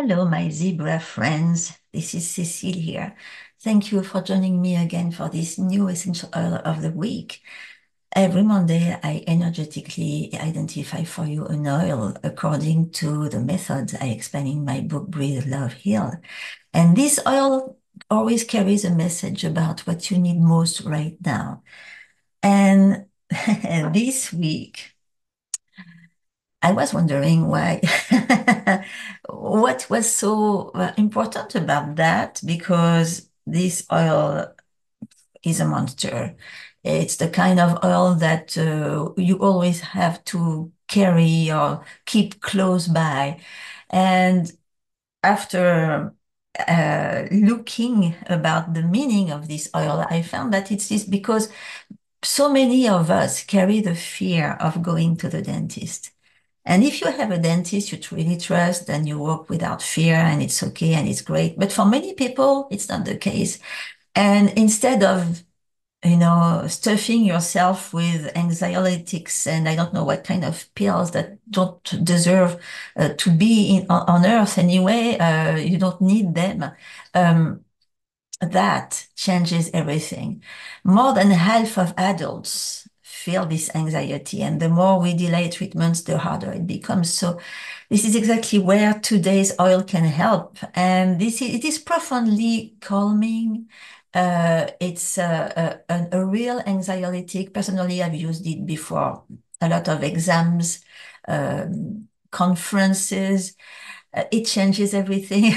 Hello, my zebra friends. This is Cecile here. Thank you for joining me again for this new essential oil of the week. Every Monday, I energetically identify for you an oil according to the methods I explain in my book, Breathe, Love, Heal. And this oil always carries a message about what you need most right now. And this week, I was wondering why, what was so important about that, because this oil is a monster. It's the kind of oil that you always have to carry or keep close by. And after looking about the meaning of this oil, I found that it's this because so many of us carry the fear of going to the dentist. And if you have a dentist you really trust, then you work without fear and it's okay and it's great. But for many people, it's not the case. And instead of, stuffing yourself with anxiolytics and I don't know what kind of pills that don't deserve to be on earth anyway, you don't need them. Um, that changes everything. More than half of adults feel this anxiety, and the more we delay treatments, the harder it becomes. So this is exactly where today's oil can help. And it is profoundly calming. It's a real anxiolytic. Personally, I've used it before a lot of exams, conferences. It changes everything.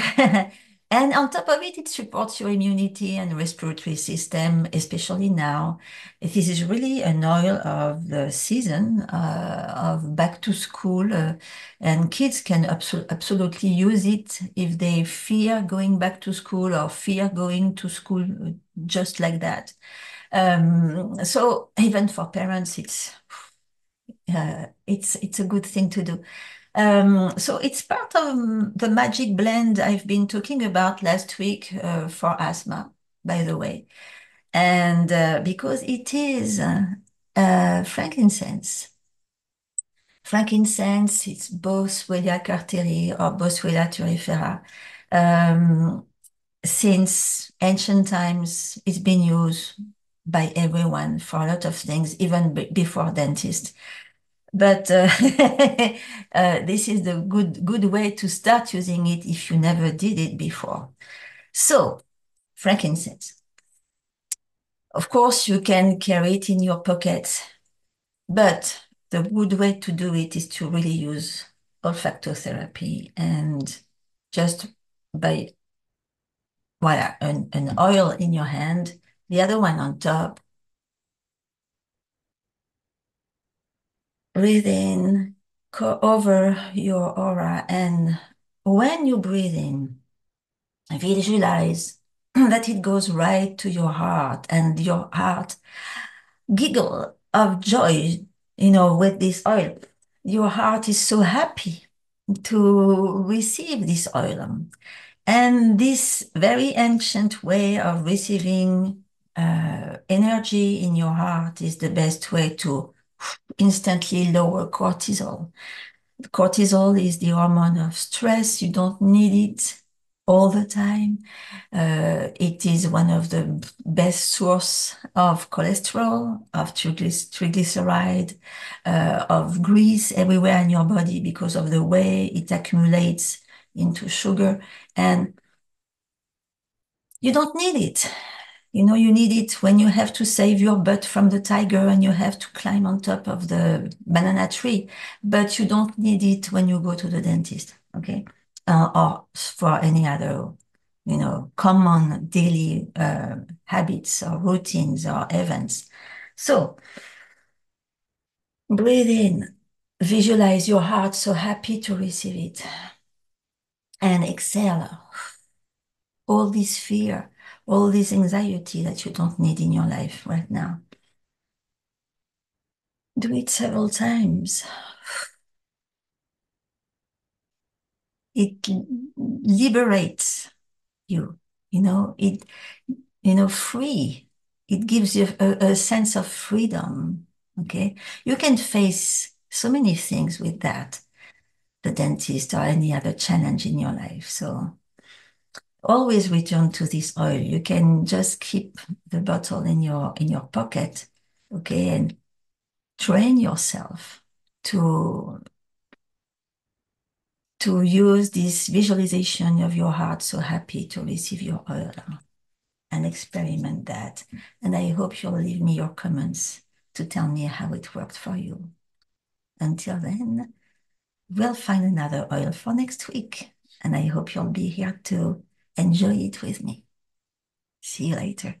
And on top of it, it supports your immunity and respiratory system, especially now. This is really an oil of the season, of back to school, and kids can absolutely use it if they fear going back to school or fear going to school just like that. So even for parents, it's a good thing to do. So it's part of the magic blend I've been talking about last week for asthma, by the way. And because it is frankincense. Frankincense, it's Boswellia carteri or Boswellia turifera. Um, since ancient times, it's been used by everyone for a lot of things, even before dentists. But this is the good way to start using it if you never did it before. So, frankincense. Of course, you can carry it in your pocket, but the good way to do it is to really use olfactotherapy and just by, voila, an oil in your hand, the other one on top. Breathe in, go over your aura, and when you breathe in, visualize that it goes right to your heart and your heart giggle of joy, with this oil. Your heart is so happy to receive this oil. And this very ancient way of receiving energy in your heart is the best way to instantly lower cortisol. Cortisol is the hormone of stress. You don't need it all the time. It is one of the best source of cholesterol, of triglyceride, of grease everywhere in your body because of the way it accumulates into sugar. And you don't need it. You need it when you have to save your butt from the tiger and you have to climb on top of the banana tree, but you don't need it when you go to the dentist, okay? Or for any other, common daily habits or routines or events. So breathe in, visualize your heart so happy to receive it, and exhale all this fear, all this anxiety that you don't need in your life right now. Do it several times. It liberates you, free. It gives you a sense of freedom, okay? You can face so many things with that. the dentist or any other challenge in your life. So always return to this oil. You can just keep the bottle in your pocket, okay, and train yourself to use this visualization of your heart so happy to receive your oil and experiment that. And I hope you'll leave me your comments to tell me how it worked for you. Until then, we'll find another oil for next week. And I hope you'll be here to enjoy it with me. See you later.